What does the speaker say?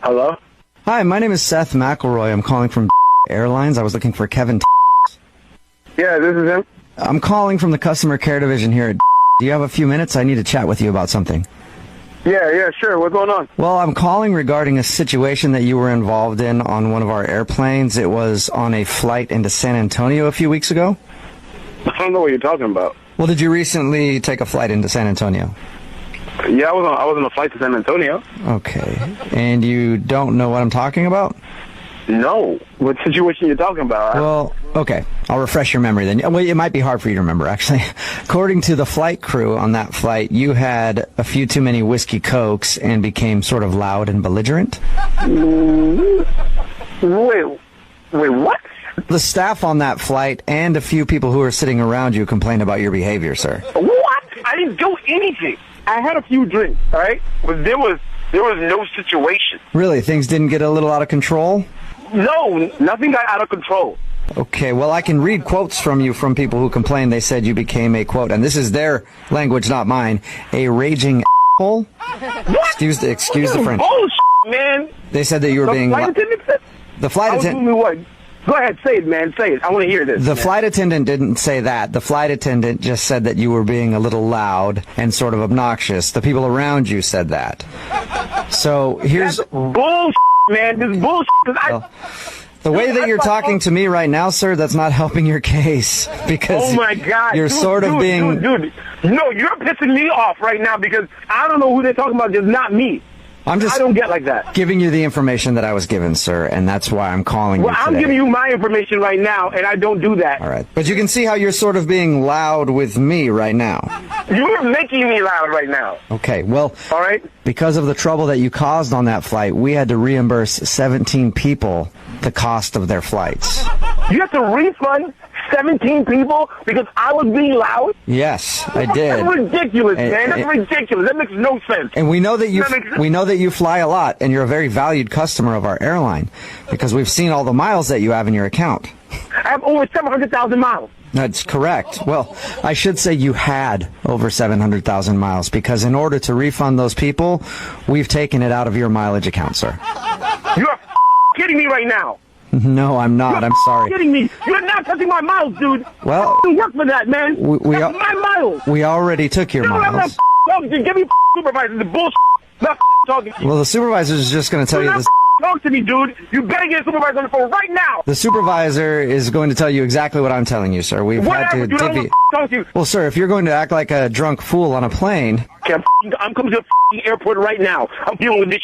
Hello? Hi, my name is Seth McElroy. I'm calling from Airlines. I was looking for Kevin. Yeah, this is him. I'm calling from the customer care division here at Do you have a few minutes? I need to chat with you about something. Yeah, sure. What's going on? Well, I'm calling regarding a situation that you were involved in on one of our airplanes. It was on a flight into San Antonio a few weeks ago. I don't know what you're talking about. Well, did you recently take a flight into San Antonio? Yeah, I was on a flight to San Antonio. Okay. And you don't know what I'm talking about? No. What situation you're talking about? Well, okay. I'll refresh your memory then. Well, it might be hard for you to remember, actually. According to the flight crew on that flight, you had a few too many whiskey cokes and became sort of loud and belligerent. Wait, what? The staff on that flight and a few people who were sitting around you complained about your behavior, sir. What? I didn't do anything. I had a few drinks, all right? But there was no situation. Really? Things didn't get a little out of control? No, nothing got out of control. Okay, well, I can read quotes from you from people who complained. They said you became a, quote, and this is their language, not mine, a raging asshole. What? Excuse the French. Bullshit, man. They said that you were being... Flight attendant said? The flight attendant... What? Go ahead, say it, man. Say it. I want to hear this. The man. flight attendant didn't say that. The flight attendant just said that you were being a little loud and sort of obnoxious. The people around you said that. So here's... That's bullshit, man. This bullshit. Well, the way that you're talking to me right now, sir, that's not helping your case. Because oh my God, you're sort of being... Dude. No, you're pissing me off right now because I don't know who they're talking about, just not me. I don't get like that. Giving you the information that I was given, sir, and that's why I'm calling you today. Well, I'm giving you my information right now, and I don't do that. All right. But you can see how you're sort of being loud with me right now. You're making me loud right now. Okay, well, all right. Because of the trouble that you caused on that flight, we had to reimburse 17 people the cost of their flights. You have to refund 17 people because I was being loud? Yes, I did. That's ridiculous, man. That's ridiculous. That makes no sense. And we know that you fly a lot, and you're a very valued customer of our airline because we've seen all the miles that you have in your account. I have over 700,000 miles. That's correct. Well, I should say you had over 700,000 miles because in order to refund those people, we've taken it out of your mileage account, sir. You're kidding me right now. No, I'm not. I'm sorry. You're kidding me. You're not touching my miles, dude. Well, I don't work for that, man. That's my miles. We already took your miles. I'm not talking to you. Give me supervisor. The bullshit. Not talking to you. Well, the supervisor is just going to tell you this. Talk to me, dude. You better get a supervisor on the phone right now. The supervisor is going to tell you exactly what I'm telling you, sir. We've had to divvy. Talk to you. Well, sir, if you're going to act like a drunk fool on a plane. Okay, I'm coming to the airport right now. I'm dealing with this.